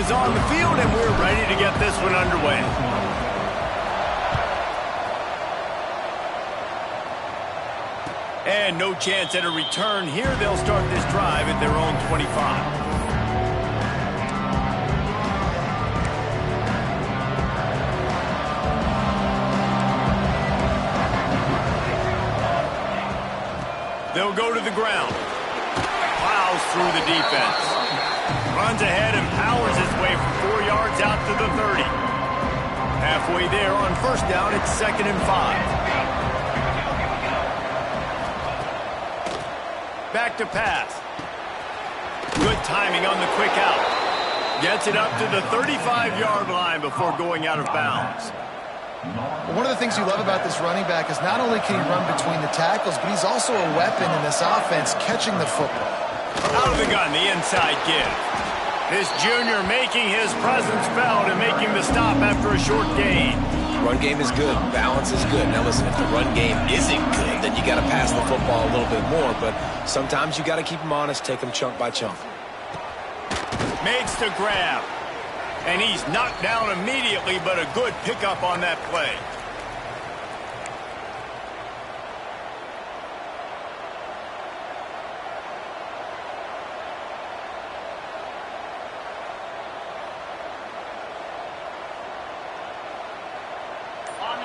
is on the field, and we're ready to get this one underway. And no chance at a return here. They'll start this drive at their own 25. They'll go to the ground. Plows through the defense. Runs ahead and powers his way for 4 yards out to the 30. Halfway there on first down, it's 2nd and 5. Back to pass. Good timing on the quick out. Gets it up to the 35-yard line before going out of bounds. Well, one of the things you love about this running back is not only can he run between the tackles, but he's also a weapon in this offense catching the football. Out of the gun, the inside give. This junior making his presence felt and making the stop after a short gain. Run game is good. Balance is good. Now listen, if the run game isn't good, then you got to pass the football a little bit more. But sometimes you got to keep them honest, take them chunk by chunk. Makes the grab. And he's knocked down immediately, but a good pickup on that play.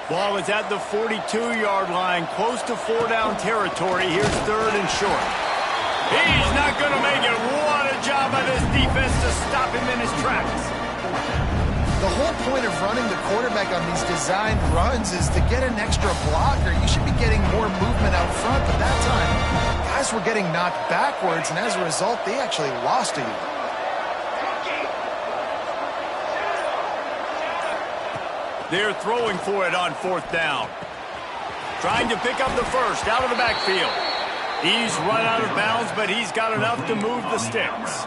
Ball is at the 42-yard line, close to 4-down territory. Here's 3rd and short. He's not going to make it. What a job by this defense to stop him in his tracks. The whole point of running the quarterback on these designed runs is to get an extra blocker. You should be getting more movement out front, but that time, guys were getting knocked backwards, and as a result, they actually lost a yard. They're throwing for it on 4th down. Trying to pick up the first out of the backfield. He's run out of bounds, but he's got enough to move the sticks.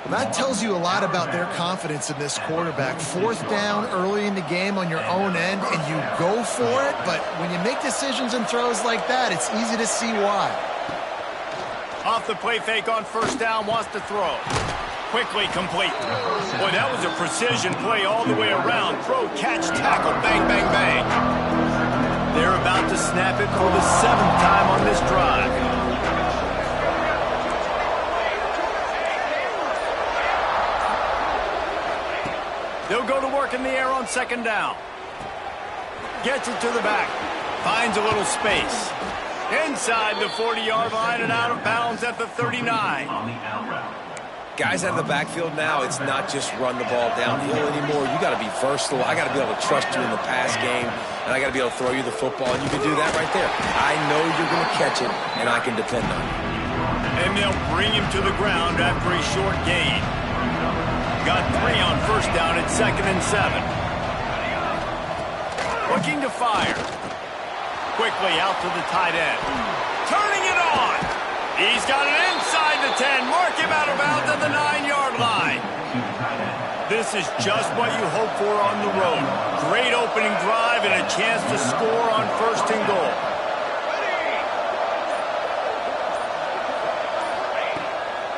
Well, that tells you a lot about their confidence in this quarterback. 4th down early in the game on your own end, and you go for it, but when you make decisions and throws like that, it's easy to see why. Off the play fake on 1st down, wants to throw. Quickly complete. Boy, that was a precision play all the way around. Throw, catch, tackle, bang, bang, bang. They're about to snap it for the 7th time on this drive. They'll go to work in the air on 2nd down. Gets it to the back. Finds a little space. Inside the 40-yard line and out of bounds at the 39. Guys out of the backfield now, it's not just run the ball downhill anymore. You got to be versatile. I got to be able to trust you in the pass game, and I got to be able to throw you the football, and you can do that right there. I know you're going to catch it, and I can depend on you. And they'll bring him to the ground after a short gain. Got 3 on 1st down at 2nd and 7. Looking to fire. Quickly out to the tight end. Turning it on. He's got it inside the 10. Mark him out of bounds at the 9-yard line. This is just what you hope for on the road. Great opening drive and a chance to score on 1st and goal.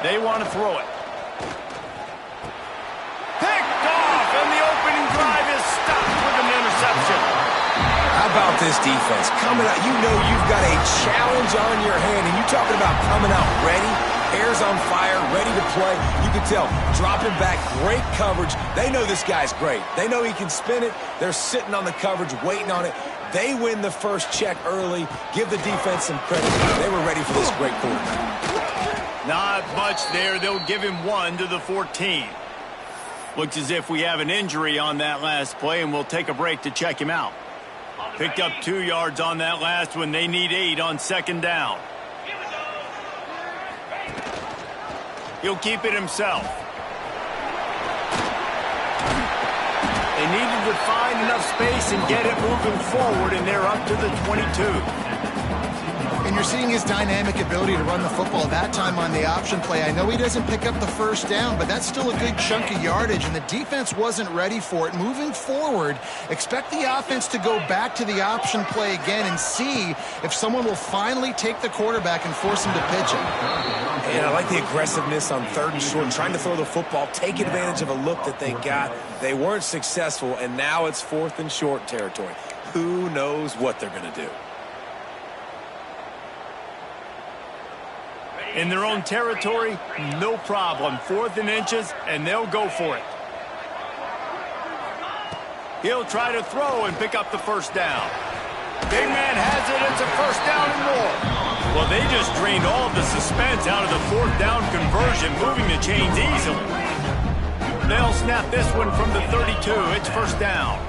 They want to throw it. Picked off, and the opening drive is stopped with an interception. How about this defense? Coming out, you know you've got a challenge on your hand, and you're talking about coming out ready, hair's on fire, ready to play. You can tell, dropping back, great coverage. They know this guy's great. They know he can spin it. They're sitting on the coverage, waiting on it. They win the first check early. Give the defense some credit. They were ready for this great quarterback. Not much there. They'll give him 1 to the 14. Looks as if we have an injury on that last play, and we'll take a break to check him out. Picked up 2 yards on that last one. They need 8 on 2nd down. He'll keep it himself. They needed to find enough space and get it moving forward, and they're up to the 22. And you're seeing his dynamic ability to run the football, that time on the option play. I know he doesn't pick up the first down, but that's still a good chunk of yardage, and the defense wasn't ready for it. Moving forward, expect the offense to go back to the option play again and see if someone will finally take the quarterback and force him to pitch it. And I like the aggressiveness on 3rd and short, trying to throw the football, take advantage of a look that they got. They weren't successful, and now it's 4th and short territory. Who knows what they're going to do? In their own territory, no problem. 4th and inches, and they'll go for it. He'll try to throw and pick up the first down. Big man has it. It's a first down and more. Well, they just drained all of the suspense out of the 4th down conversion, moving the chains easily. They'll snap this one from the 32. It's first down.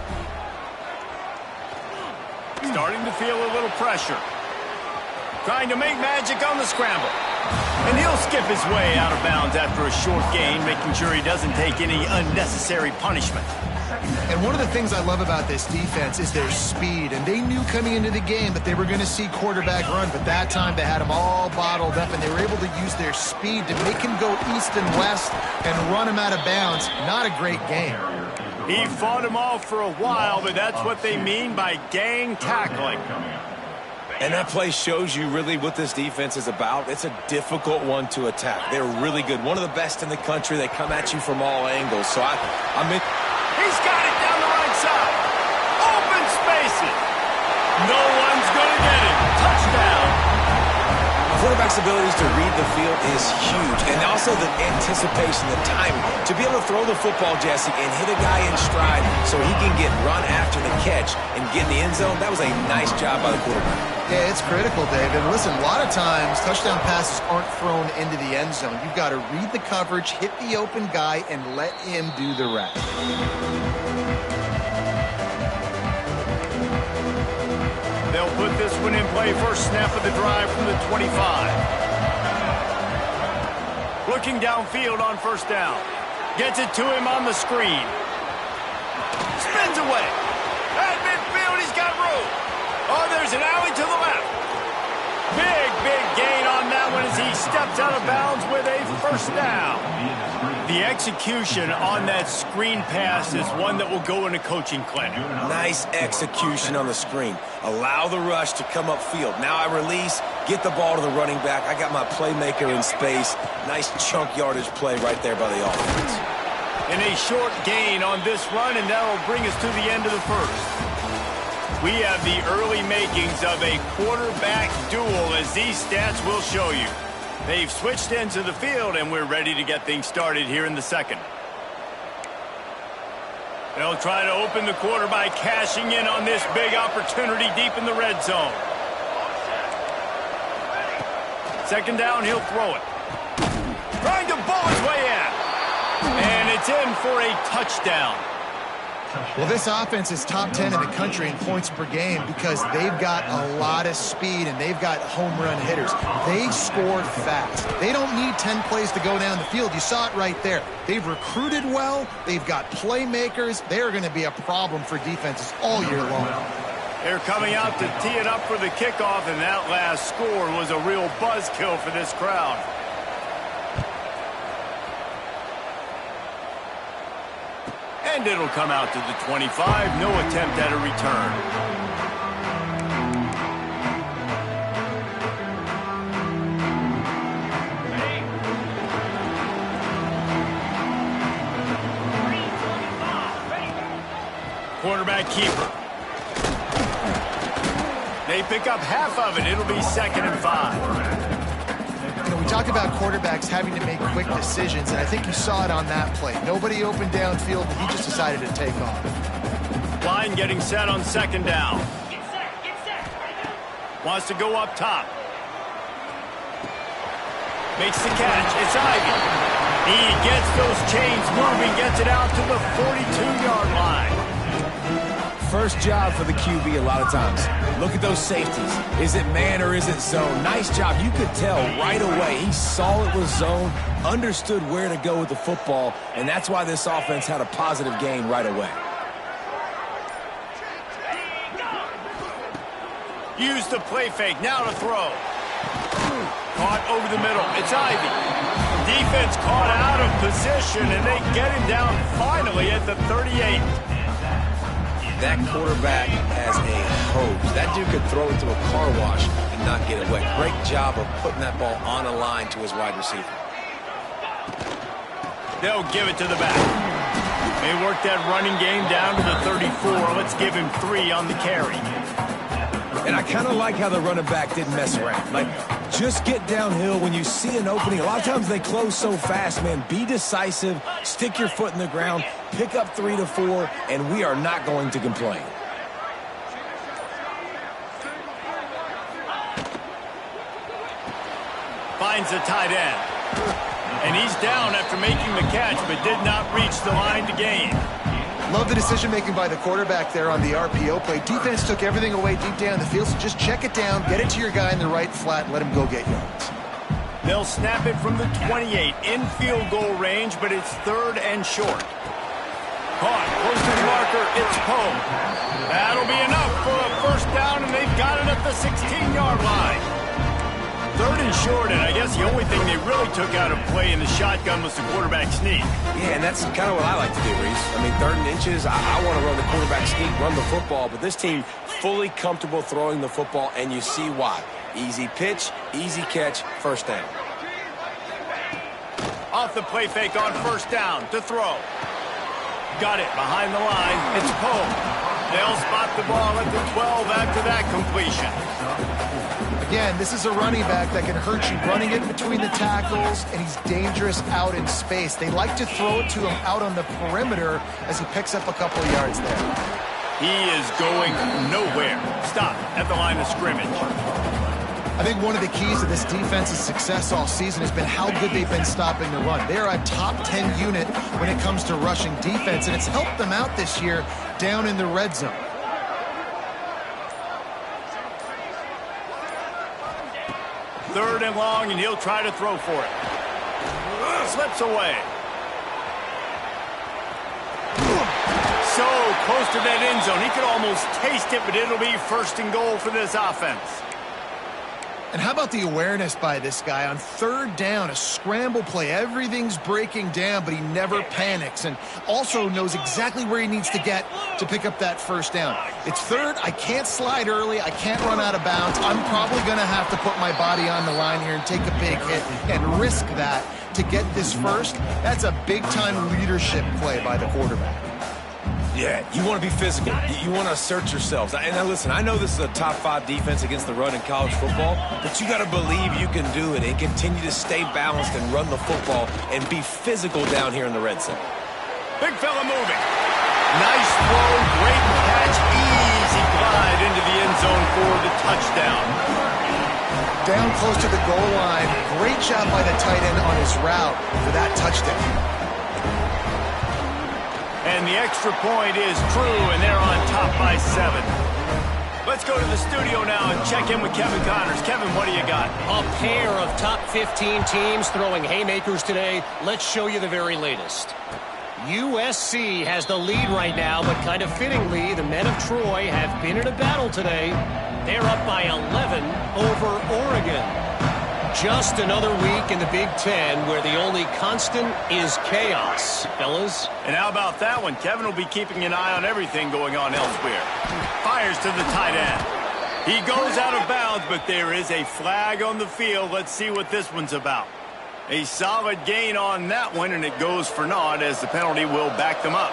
Starting to feel a little pressure. Trying to make magic on the scramble. And he'll skip his way out of bounds after a short gain, making sure he doesn't take any unnecessary punishment. And one of the things I love about this defense is their speed. And they knew coming into the game that they were going to see quarterback run, but that time they had him all bottled up, and they were able to use their speed to make him go east and west and run him out of bounds. Not a great game. He fought him off for a while, but that's what they mean by gang tackling. And that play shows you really what this defense is about. It's a difficult one to attack. They're really good. One of the best in the country. They come at you from all angles. So I'm in. He's got it down the right side. Open spaces. No one's going to get it. Touchdown. Quarterback's abilities to read the field is huge. And also the anticipation, the timing. To be able to throw the football, Jesse, and hit a guy in stride so he can get run after the catch and get in the end zone, that was a nice job by the quarterback. Yeah, it's critical, David. Listen, a lot of times touchdown passes aren't thrown into the end zone. You've got to read the coverage, hit the open guy, and let him do the rest. They'll put this one in play. First snap of the drive from the 25. Looking downfield on first down. Gets it to him on the screen. Spins away. At midfield, he's got room. Oh, there's an alley to the left. Big gain on that one as he steps out of bounds with a first down. The execution on that screen pass is one that will go in a coaching clinic. Nice execution on the screen. Allow the rush to come upfield. Now I release, get the ball to the running back. I got my playmaker in space. Nice chunk yardage play right there by the offense. And a short gain on this run, and that will bring us to the end of the first. We have the early makings of a quarterback duel, as these stats will show you. They've switched ends of the field, and we're ready to get things started here in the second. They'll try to open the quarter by cashing in on this big opportunity deep in the red zone. Second down, he'll throw it. Trying to ball his way in. And it's in for a touchdown. Well, this offense is top 10 in the country in points per game because they've got a lot of speed and they've got home run hitters. They scored fast. They don't need 10 plays to go down the field. You saw it right there. They've recruited well. They've got playmakers. They're going to be a problem for defenses all year long. They're coming out to tee it up for the kickoff, and that last score was a real buzzkill for this crowd. And it'll come out to the 25. No attempt at a return. Quarterback keeper. They pick up half of it. It'll be 2nd and 5. You know, we talk about quarterbacks having to make quick decisions, and I think you saw it on that play. Nobody opened downfield, and he just decided to take off. Line getting set on 2nd down. Wants to go up top. Makes the catch. It's Ivy. He gets those chains moving, gets it out to the 42-yard line. First job for the QB a lot of times. Look at those safeties. Is it man or is it zone? Nice job. You could tell right away. He saw it was zone, understood where to go with the football, and that's why this offense had a positive gain right away. Use the play fake. Now to throw. Caught over the middle. It's Ivy. Defense caught out of position, and they get him down finally at the 38. That quarterback has a hose. That dude could throw it to a car wash and not get it wet. Great job of putting that ball on a line to his wide receiver. They'll give it to the back. They work that running game down to the 34. Let's give him 3 on the carry. And I kind of like how the running back didn't mess around. Like, just get downhill when you see an opening. A lot of times they close so fast, man. Be decisive, stick your foot in the ground, pick up 3 to 4, and we are not going to complain. Finds the tight end. And he's down after making the catch, but did not reach the line to gain. Love the decision-making by the quarterback there on the RPO play. Defense took everything away deep down the field, so just check it down, get it to your guy in the right flat, and let him go get yards. They'll snap it from the 28 in field goal range, but it's 3rd and short. Caught, close to the marker, it's Poe. That'll be enough for a first down, and they've got it at the 16-yard line. 3rd and short, and I guess the only thing they really took out of play in the shotgun was the quarterback sneak. Yeah, and that's kind of what I like to do, Reese. I mean, 3rd and inches, I want to run the quarterback sneak, run the football, but this team fully comfortable throwing the football, and you see why. Easy pitch, easy catch, first down. Off the play fake on first down to throw. Got it behind the line. It's Poe. They'll spot the ball at the 12 after that completion. Again, this is a running back that can hurt you running it between the tackles, and he's dangerous out in space. They like to throw it to him out on the perimeter as he picks up a couple of yards there. He is going nowhere. Stop at the line of scrimmage. I think one of the keys to this defense's success all season has been how good they've been stopping the run. They're a top 10 unit when it comes to rushing defense, and it's helped them out this year down in the red zone. Third and long, and he'll try to throw for it. Slips away. So close to that end zone. He could almost taste it, but it'll be 1st and goal for this offense. And how about the awareness by this guy on 3rd down, a scramble play. Everything's breaking down, but he never panics and also knows exactly where he needs to get to pick up that first down. It's 3rd. I can't slide early. I can't run out of bounds. I'm probably going to have to put my body on the line here and take a big hit and risk that to get this first. That's a big-time leadership play by the quarterback. Yeah, you want to be physical. You want to assert yourselves. And now listen, I know this is a top 5 defense against the run in college football, but you got to believe you can do it and continue to stay balanced and run the football and be physical down here in the red zone. Big fella moving. Nice throw, great catch, easy glide into the end zone for the touchdown. Down close to the goal line. Great job by the tight end on his route for that touchdown. And the extra point is true, and they're on top by 7. Let's go to the studio now and check in with Kevin Connors. Kevin, what do you got? A pair of top 15 teams throwing haymakers today. Let's show you the very latest. USC has the lead right now, but kind of fittingly, the men of Troy have been in a battle today. They're up by 11 over Oregon. Just another week in the Big Ten where the only constant is chaos, fellas. And how about that one? Kevin will be keeping an eye on everything going on elsewhere. Fires to the tight end. He goes out of bounds, but there is a flag on the field. Let's see what this one's about. A solid gain on that one, and it goes for naught as the penalty will back them up.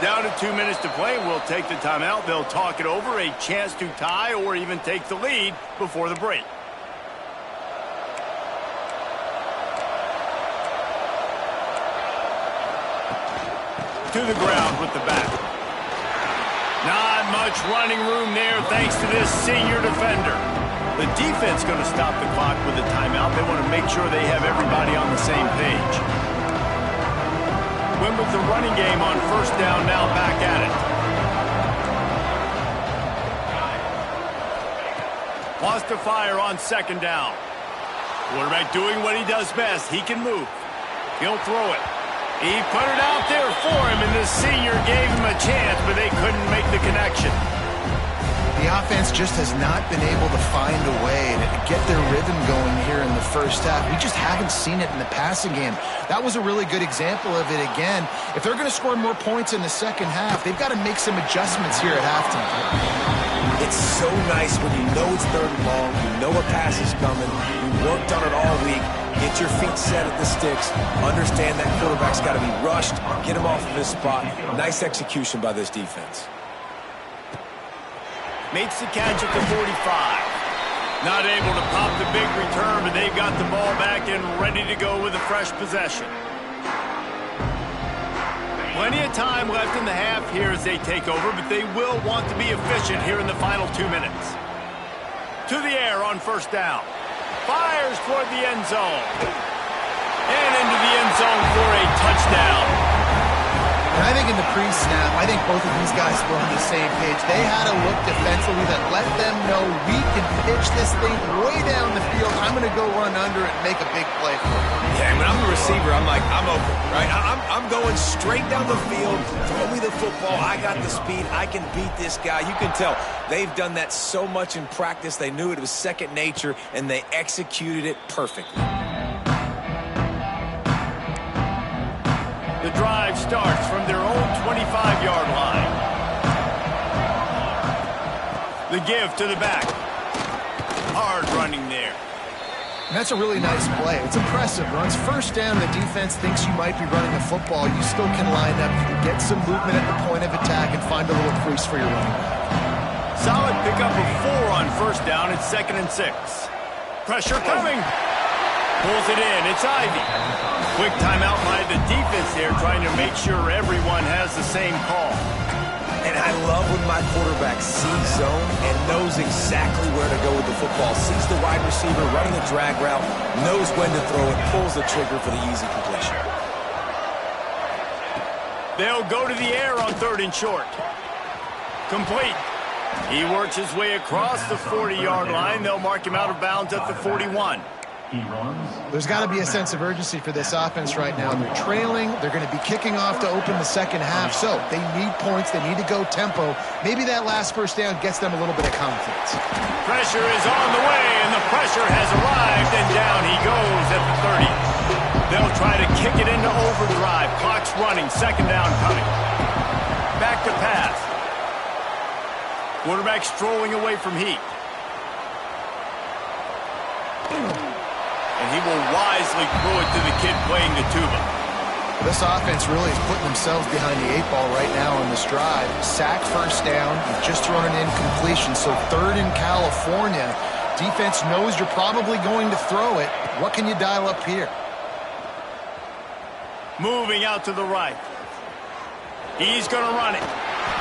Down to 2 minutes to play. We'll take the timeout. They'll talk it over. A chance to tie or even take the lead before the break. To the ground with the back. Not much running room there thanks to this senior defender. The defense going to stop the clock with a timeout. They want to make sure they have everybody on the same page. Win with the running game on first down, now back at it. Wants to fire on 2nd down. Quarterback doing what he does best. He can move. He'll throw it. He put it out there for him, and the senior gave him a chance, but they couldn't make the connection. just has not been able to find a way to get their rhythm going here in the first half. We just haven't seen it in the passing game. That was a really good example of it again. If they're going to score more points in the second half, they've got to make some adjustments here at halftime. It's so nice when you know it's third and long, you know a pass is coming, you worked on it all week, get your feet set at the sticks, understand that quarterback's got to be rushed, get him off of his spot. Nice execution by this defense. Makes the catch at the 45. Not able to pop the big return, but they've got the ball back and ready to go with a fresh possession. Plenty of time left in the half here as they take over, but they will want to be efficient here in the final 2 minutes. To the air on first down. Fires toward the end zone. And into the end zone for a touchdown. And I think in the pre-snap, I think both of these guys were on the same page. They had a look defensively that let them know we can pitch this thing way down the field. I'm going to go run under it and make a big play for it. Yeah, when I'm the receiver, I'm like, I'm open, right? I'm going straight down the field. Throw me the football. I got the speed. I can beat this guy. You can tell they've done that so much in practice. They knew it was second nature, and they executed it perfectly. The drive starts from their own 25-yard line. The give to the back. Hard running there. And that's a really nice play. It's impressive. Runs first down. The defense thinks you might be running the football. You still can line up. You can get some movement at the point of attack and find a little crease for your running back. Solid pickup of 4 on first down. It's 2nd and 6. Pressure coming. Pulls it in. It's Ivy. Quick timeout by the defense there, trying to make sure everyone has the same call. And I love when my quarterback sees zone and knows exactly where to go with the football. Sees the wide receiver running the drag route, knows when to throw it, pulls the trigger for the easy completion. They'll go to the air on 3rd and short. Complete. He works his way across the 40-yard line. They'll mark him out of bounds at the 41. There's got to be a sense of urgency for this offense right now. They're trailing. They're going to be kicking off to open the second half. So they need points. They need to go tempo. Maybe that last first down gets them a little bit of confidence. Pressure is on the way, and the pressure has arrived, and down he goes at the 30. They'll try to kick it into overdrive. Clock's running. 2nd down coming. Back to pass. Quarterback strolling away from Heat. And he will wisely throw it to the kid playing the tuba. This offense really is putting themselves behind the 8 ball right now on this drive. Sack first down. You've just thrown an incompletion. So 3rd in California. Defense knows you're probably going to throw it. What can you dial up here? Moving out to the right. He's going to run it.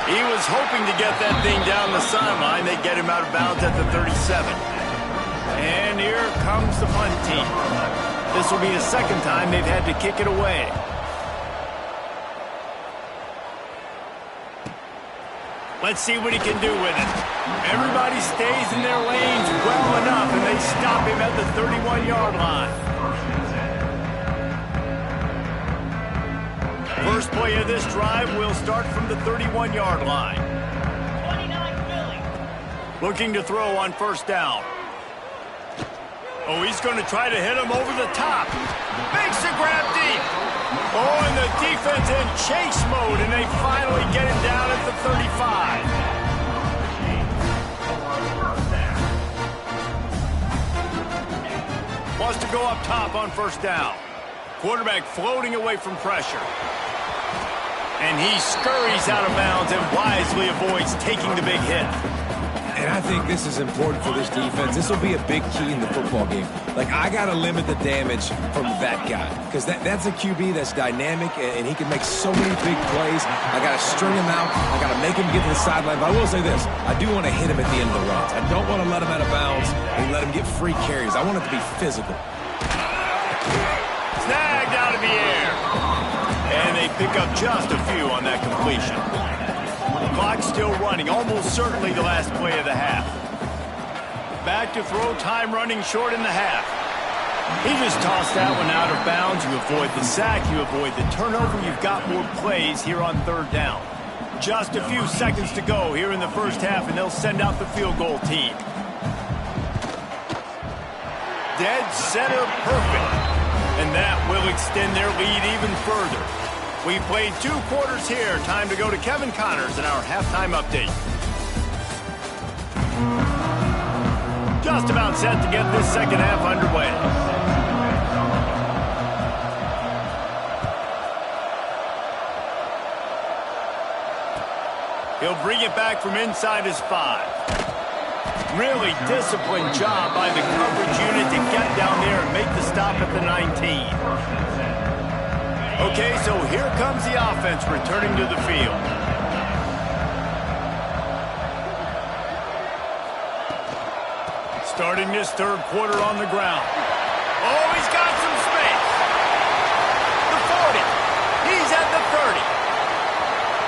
He was hoping to get that thing down the sideline. They get him out of bounds at the 37. And here comes the punt team. This will be the 2nd time they've had to kick it away. Let's see what he can do with it. Everybody stays in their lanes well enough, and they stop him at the 31-yard line. First play of this drive will start from the 31-yard line. 29 Philly. Looking to throw on first down. Oh, he's going to try to hit him over the top. Makes the grab deep. Oh, and the defense in chase mode, and they finally get him down at the 35. Wants to go up top on first down. Quarterback floating away from pressure. And he scurries out of bounds and wisely avoids taking the big hit. And I think this is important for this defense. This will be a big key in the football game. Like, I got to limit the damage from that guy because that's a QB that's dynamic, and he can make so many big plays. I got to string him out. I got to make him get to the sideline. But I will say this. I do want to hit him at the end of the runs. I don't want to let him out of bounds and let him get free carries. I want it to be physical. Snagged out of the air. And they pick up just a few on that completion. Clock still running, almost certainly the last play of the half. Back to throw, time running short in the half. He just tossed that one out of bounds. You avoid the sack, you avoid the turnover. You've got more plays here on 3rd down. Just a few seconds to go here in the first half, and they'll send out the field goal team. Dead center perfect. And that will extend their lead even further. We played 2 quarters here. Time to go to Kevin Connors in our halftime update. Just about set to get this second half underway. He'll bring it back from inside his 5. Really disciplined job by the coverage unit to get down there and make the stop at the 19. Okay, so here comes the offense returning to the field. Starting this third quarter on the ground. Oh, he's got some space. The 40. He's at the 30.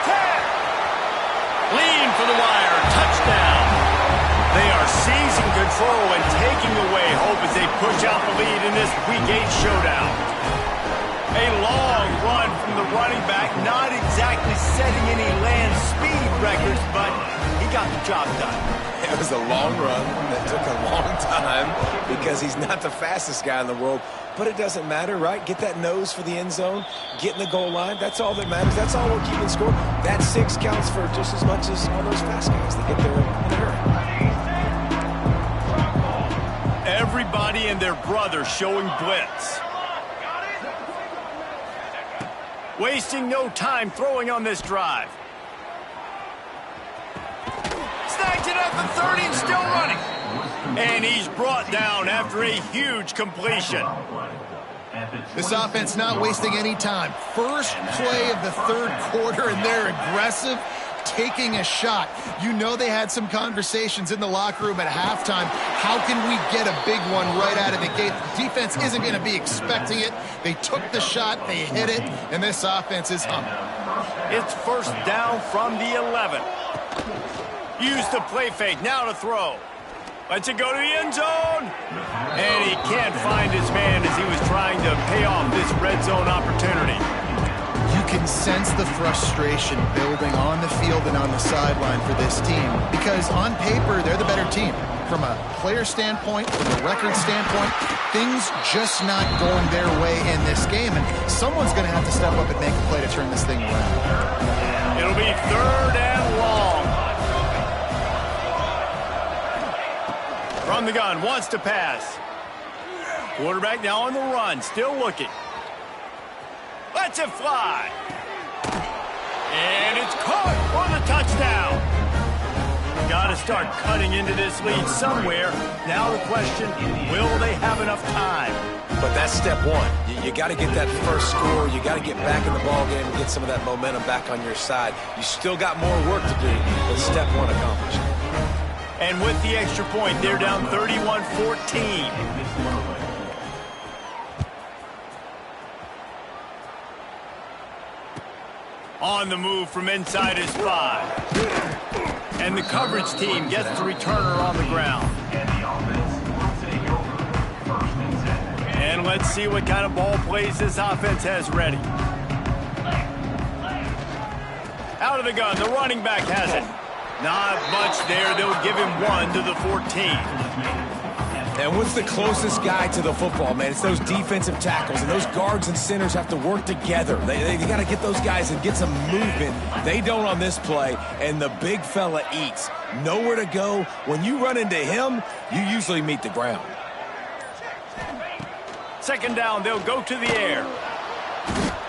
10. Lean for the wire. Touchdown. They are seizing control and taking away hope as they push out the lead in this Week 8 showdown. A long run from the running back, not exactly setting any land speed records, but he got the job done. It was a long run that took a long time because he's not the fastest guy in the world. But it doesn't matter, right? Get that nose for the end zone, get in the goal line. That's all that matters. That's all we're keeping score. That 6 counts for just as much as all those fast guys. They get there in a hurry. Everybody and their brother showing blitz. Wasting no time throwing on this drive. Snagged it at the 30 and still running. And he's brought down after a huge completion. This offense not wasting any time. First play of the third quarter, and they're aggressive, taking a shot. You know they had some conversations in the locker room at halftime. How can we get a big one right out of the gate? The defense isn't going to be expecting it. They took the shot, they hit it, and this offense is humming. It's first down from the 11. Use the play fake, now to throw. Lets it go to the end zone. And he can't find his man as he was trying to pay off this red zone opportunity. You can sense the frustration building on the field and on the sideline for this team because on paper, they're the better team. From a player standpoint, from a record standpoint, things just not going their way in this game. And someone's going to have to step up and make a play to turn this thing around. It'll be third and long. From the gun, wants to pass. Quarterback now on the run, still looking. Lets it fly. And it's caught for the touchdown. Got to start cutting into this lead somewhere. Now the question, will they have enough time? But that's step one. You got to get that first score. You got to get back in the ball game and get some of that momentum back on your side. You still got more work to do, but step one accomplished. And with the extra point, they're down 31-14. On the move from inside his 5. And the coverage team gets the returner on the ground. And let's see what kind of ball plays this offense has ready. Out of the gun, the running back has it. Not much there. They'll give him 1 to the 14. And what's the closest guy to the football, man? It's those defensive tackles, and those guards and centers have to work together. They got to get those guys and get some movement. They don't on this play, and the big fella eats. Nowhere to go. When you run into him, you usually meet the ground. Second down, they'll go to the air.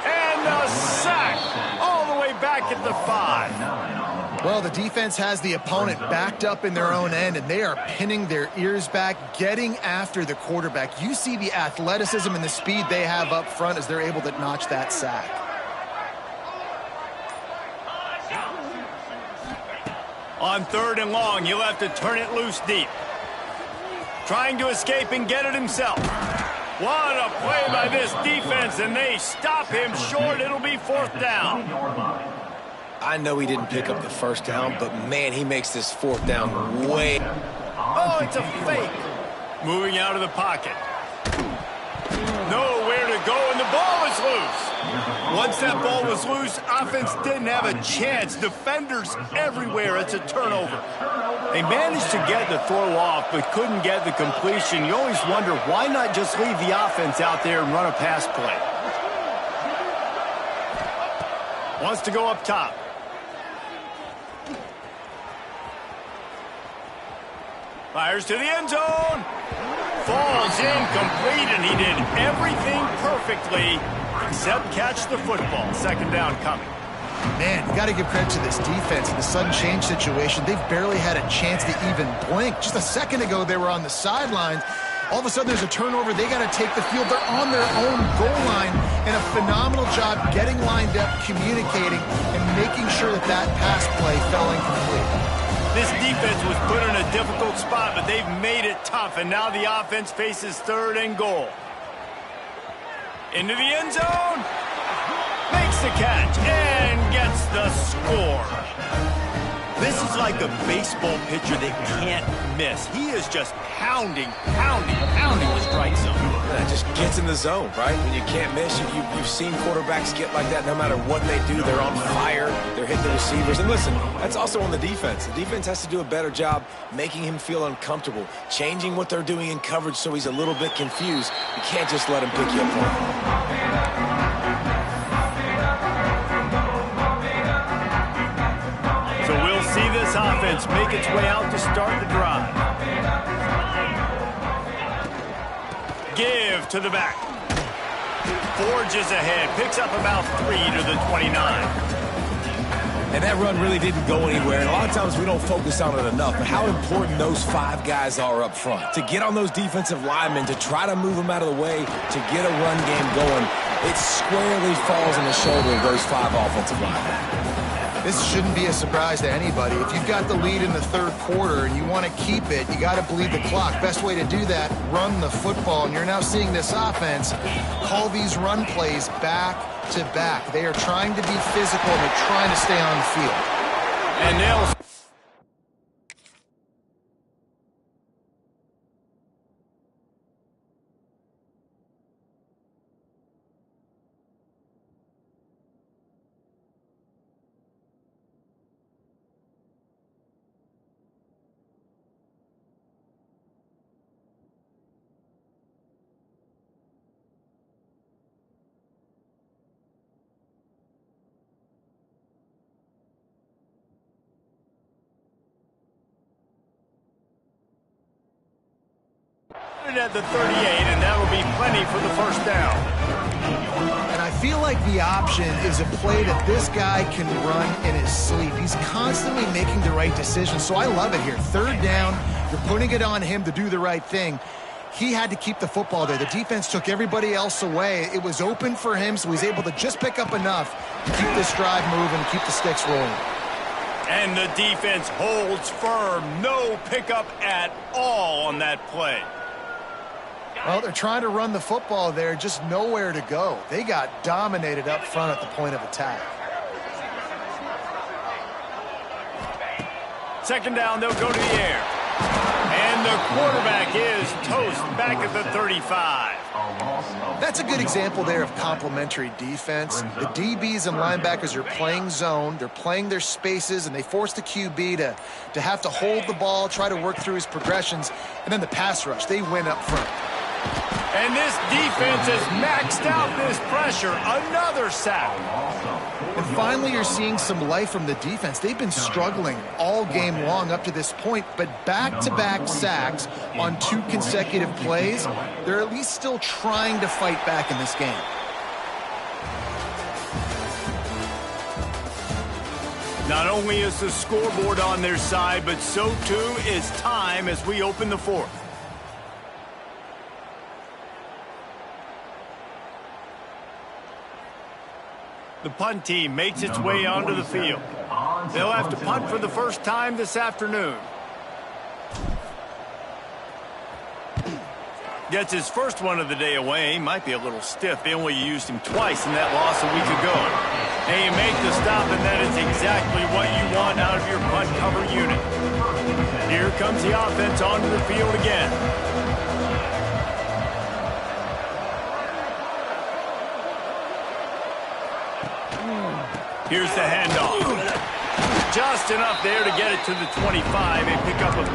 And a sack all the way back at the 5. Well, the defense has the opponent backed up in their own end, and they are pinning their ears back, getting after the quarterback. You see the athleticism and the speed they have up front as they're able to notch that sack. On third and long, he'll have to turn it loose deep. Trying to escape and get it himself. What a play by this defense, and they stop him short. It'll be fourth down. I know he didn't pick up the first down, but, man, he makes this fourth down way. Oh, it's a fake. Moving out of the pocket. Nowhere to go, and the ball is loose. Once that ball was loose, offense didn't have a chance. Defenders everywhere. It's a turnover. They managed to get the throw off, but couldn't get the completion. You always wonder, why not just leave the offense out there and run a pass play? Wants to go up top. Fires to the end zone. Falls incomplete, and he did everything perfectly except catch the football. Second down coming. Man, you got to give credit to this defense in the sudden change situation. They've barely had a chance to even blink. Just a second ago, they were on the sidelines. All of a sudden, there's a turnover. They got to take the field. They're on their own goal line, and a phenomenal job getting lined up, communicating, and making sure that that pass play fell incomplete. This defense was put in a difficult spot, but they've made it tough, and now the offense faces third and goal. Into the end zone. Makes the catch and gets the score. This is like a baseball pitcher that can't miss. He is just pounding the strike zone. Yeah, just gets in the zone, right? When you can't miss, you've seen quarterbacks get like that no matter what they do. They're on fire. They're hitting the receivers. And listen, that's also on the defense. The defense has to do a better job making him feel uncomfortable, changing what they're doing in coverage so he's a little bit confused. You can't just let him pick you apart. So we'll see this offense make its way out to start the drive. Give to the back. Forges ahead. Picks up about 3 to the 29. And that run really didn't go anywhere. And a lot of times we don't focus on it enough. But how important those 5 guys are up front. To get on those defensive linemen, to try to move them out of the way, to get a run game going, it squarely falls on the shoulder of those 5 offensive linemen. This shouldn't be a surprise to anybody. If you've got the lead in the third quarter and you want to keep it, you got to bleed the clock. Best way to do that, run the football. And you're now seeing this offense call these run plays back to back. They are trying to be physical, and they're trying to stay on the field. And nails. At the 38, and that will be plenty for the first down. And I feel like the option is a play that this guy can run in his sleep. He's constantly making the right decision, so I love it here. Third down, you're putting it on him to do the right thing. He had to keep the football there. The defense took everybody else away. It was open for him, so he's able to just pick up enough to keep this drive moving, keep the sticks rolling. And the defense holds firm. No pickup at all on that play. Well, they're trying to run the football there, just nowhere to go. They got dominated up front at the point of attack. Second down, they'll go to the air. And the quarterback is toast back at the 35. That's a good example there of complementary defense. The DBs and linebackers are playing zone. They're playing their spaces, and they force the QB to have to hold the ball, try to work through his progressions. And then the pass rush, they win up front. And this defense has maxed out this pressure. Another sack. And finally, you're seeing some life from the defense. They've been struggling all game long up to this point, but back-to-back sacks on 2 consecutive plays, they're at least still trying to fight back in this game. Not only is the scoreboard on their side, but so too is time as we open the fourth. The punt team makes its way onto the field. They'll have to punt for the first time this afternoon. Gets his first one of the day away. Might be a little stiff. They only used him twice in that loss a week ago. And you make the stop, and that is exactly what you want out of your punt cover unit. Here comes the offense onto the field again. Here's the handoff. Just enough there to get it to the 25, a pickup of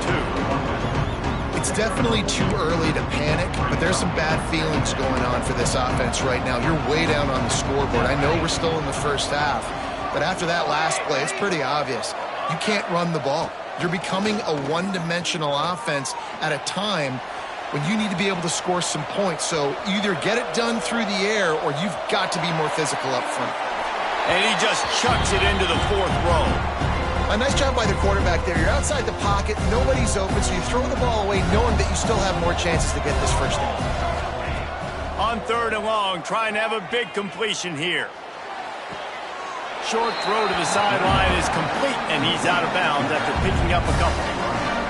2. It's definitely too early to panic, but there's some bad feelings going on for this offense right now. You're way down on the scoreboard. I know we're still in the first half, but after that last play, it's pretty obvious. You can't run the ball. You're becoming a one-dimensional offense at a time when you need to be able to score some points. So either get it done through the air or you've got to be more physical up front. And he just chucks it into the 4th row. A nice job by the quarterback there. You're outside the pocket, nobody's open, so you throw the ball away knowing that you still have more chances to get this first down. On 3rd and long, trying to have a big completion here. Short throw to the sideline is complete, and he's out of bounds after picking up a couple.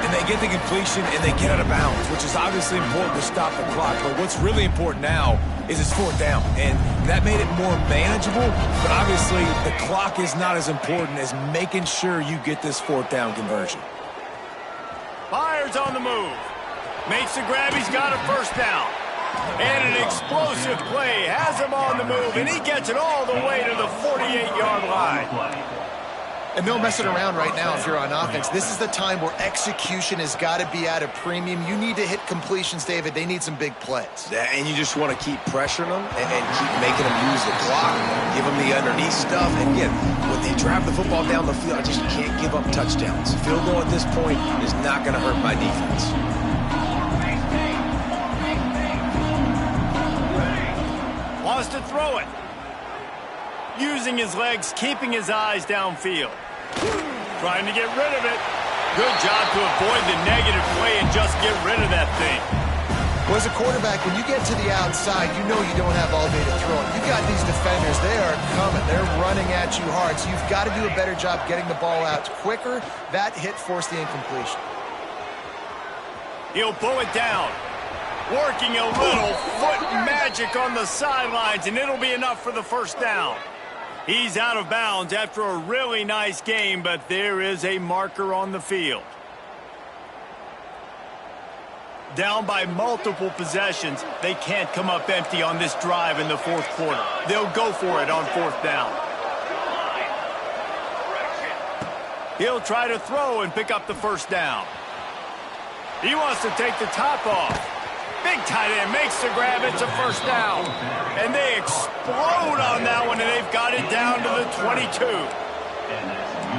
And they get the completion, and they get out of bounds, which is obviously important to stop the clock. But what's really important now is it's 4th down, and that made it more manageable. But obviously, the clock is not as important as making sure you get this 4th down conversion. Fires on the move. Makes the grab. He's got a first down. And an explosive play has him on the move, and he gets it all the way to the 48-yard line. And no messing around right now if you're on offense. This is the time where execution has got to be at a premium. You need to hit completions, David. They need some big plays. Yeah, and you just want to keep pressuring them and keep making them use the clock, give them the underneath stuff. And again, when they drive the football down the field, I just can't give up touchdowns. Field goal at this point is not going to hurt my defense. Wants to throw it. Using his legs, keeping his eyes downfield. Trying to get rid of it. Good job to avoid the negative play and just get rid of that thing. Well, as a quarterback, when you get to the outside, you know you don't have all day to throw it. You've got these defenders. They are coming. They're running at you hard. So you've got to do a better job getting the ball out quicker. That hit forced the incompletion. He'll pull it down. Working a little foot magic on the sidelines, and it'll be enough for the first down. He's out of bounds after a really nice game, but there is a marker on the field. Down by multiple possessions, they can't come up empty on this drive in the 4th quarter. They'll go for it on 4th down. He'll try to throw and pick up the first down. He wants to take the top off. Big tight end makes the grab. It's a first down. And they explode on that one, and they've got it down to the 22.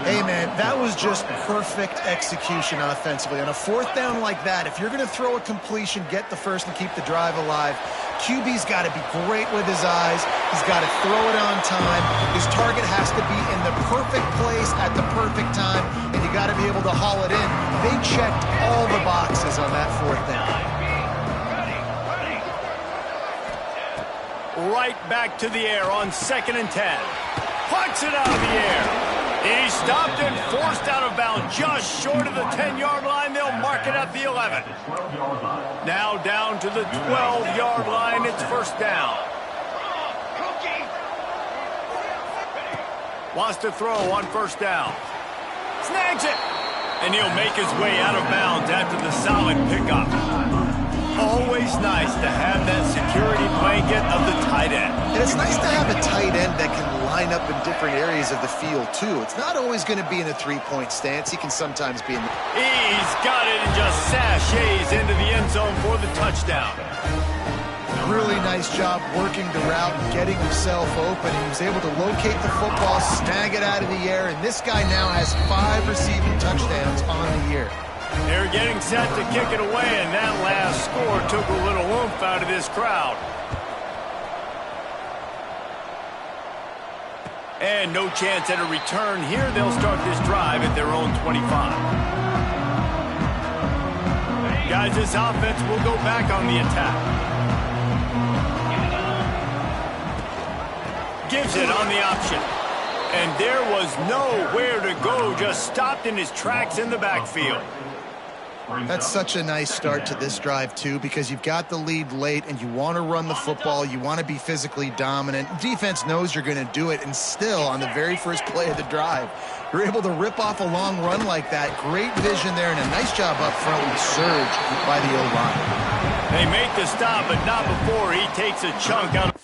Hey, man, that was just perfect execution offensively. On a 4th down like that, if you're going to throw a completion, get the first and keep the drive alive. QB's got to be great with his eyes. He's got to throw it on time. His target has to be in the perfect place at the perfect time, and you got to be able to haul it in. They checked all the boxes on that 4th down. Right back to the air on 2nd and 10. Puts it out of the air. He stopped and forced out of bounds just short of the 10-yard line. They'll mark it at the 11. Now down to the 12-yard line. It's first down. Wants to throw on first down. Snags it. And he'll make his way out of bounds after the solid pickup. Always nice to have that security blanket of the tight end. And it's nice to have a tight end that can line up in different areas of the field, too. It's not always going to be in a three-point stance. He can sometimes be in the... He's got it and just sashays into the end zone for the touchdown. Really nice job working the route and getting himself open. He was able to locate the football, snag it out of the air, and this guy now has 5 receiving touchdowns on the year. They're getting set to kick it away, and that last score took a little oomph out of this crowd. And no chance at a return here. They'll start this drive at their own 25. Guys, this offense will go back on the attack. Gives it on the option. And there was nowhere to go, just stopped in his tracks in the backfield. That's such a nice start to this drive, too, because you've got the lead late and you want to run the football. You want to be physically dominant. Defense knows you're going to do it, and still, on the very first play of the drive, you're able to rip off a long run like that. Great vision there, and a nice job up front with surge by the O-line. They make the stop, but not before he takes a chunk out of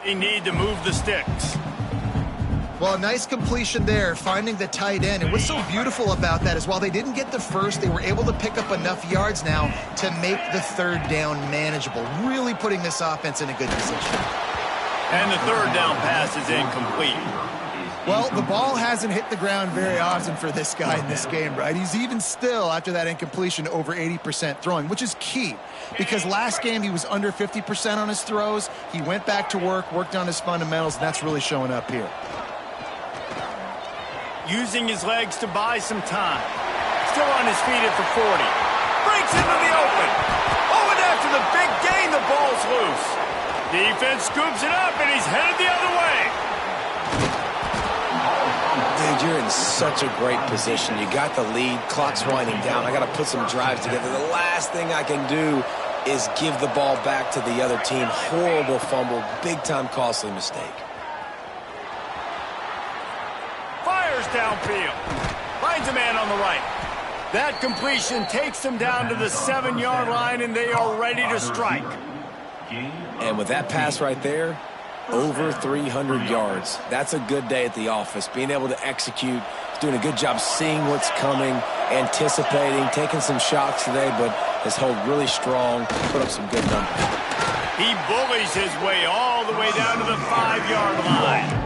They need to move the sticks. Well, a nice completion there, finding the tight end. And what's so beautiful about that is while they didn't get the first, they were able to pick up enough yards now to make the third down manageable, really putting this offense in a good position. And the third down pass is incomplete. Well, the ball hasn't hit the ground very often for this guy in this game, right? He's even still, after that incompletion, over 80% throwing, which is key. Because last game, he was under 50% on his throws. He went back to work, worked on his fundamentals, and that's really showing up here. Using his legs to buy some time. Still on his feet at the 40. Breaks into the open. Oh, and after the big gain, the ball's loose. Defense scoops it up, and he's headed the other way. Dude, you're in such a great position. You got the lead. Clock's winding down. I got to put some drives together. The last thing I can do is give the ball back to the other team. Horrible fumble. Big-time costly mistake. Fires downfield. Finds a man on the right. That completion takes them down to the 7-yard line, and they are ready to strike. And with that pass right there, over 300 yards. That's a good day at the office. Being able to execute, doing a good job seeing what's coming, anticipating, taking some shots today, but has held really strong, put up some good numbers. He bullies his way all the way down to the 5-yard line.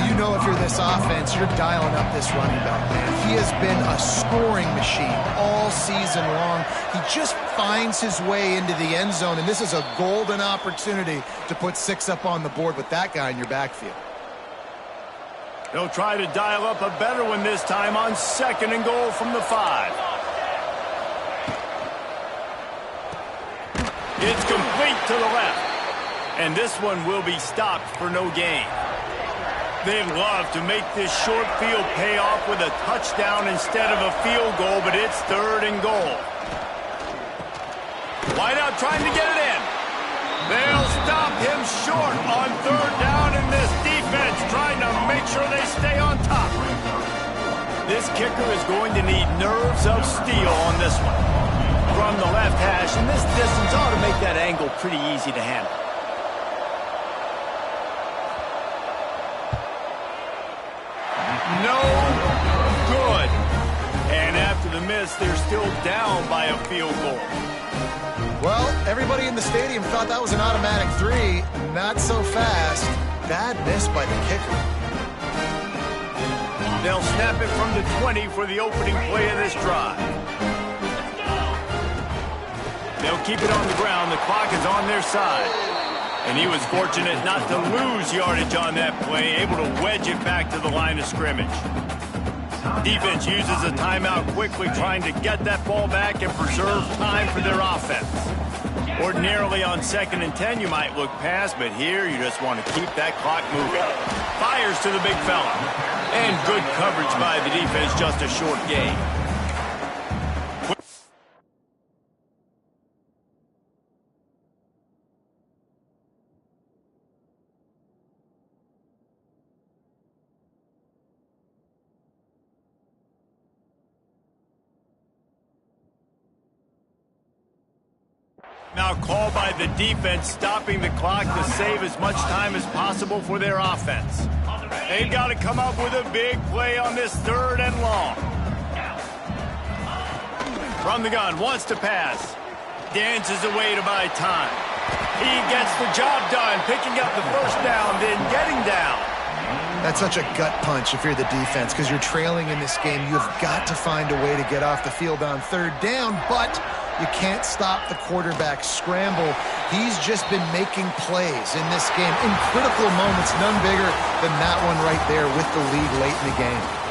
You know, if you're this offense, you're dialing up this running back, man. He has been a scoring machine all season long. He just finds his way into the end zone, and this is a golden opportunity to put 6 up on the board with that guy in your backfield. They'll try to dial up a better one this time on 2nd and goal from the 5. It's complete to the left, and this one will be stopped for no gain. They'd love to make this short field pay off with a touchdown instead of a field goal, but it's 3rd and goal. Wideout trying to get it in. They'll stop him short on 3rd down, and this defense trying to make sure they stay on top. This kicker is going to need nerves of steel on this one. From the left hash, and this distance ought to make that angle pretty easy to handle. No good. And after the miss, they're still down by a field goal. Well, everybody in the stadium thought that was an automatic 3. Not so fast. Bad miss by the kicker. They'll snap it from the 20 for the opening play of this drive. They'll keep it on the ground. The clock is on their side. And he was fortunate not to lose yardage on that play, able to wedge it back to the line of scrimmage. Defense uses a timeout quickly, trying to get that ball back and preserve time for their offense. Ordinarily on 2nd and 10, you might look past, but here you just want to keep that clock moving. Fires to the big fella. And good coverage by the defense, just a short gain. Now called by the defense, stopping the clock to save as much time as possible for their offense. They've got to come up with a big play on this 3rd and long. From the gun, wants to pass. Dances away to buy time. He gets the job done, picking up the 1st down, then getting down. That's such a gut punch if you're the defense, because you're trailing in this game. You've got to find a way to get off the field on 3rd down, but you can't stop the quarterback scramble. He's just been making plays in this game in critical moments, none bigger than that one right there with the lead late in the game.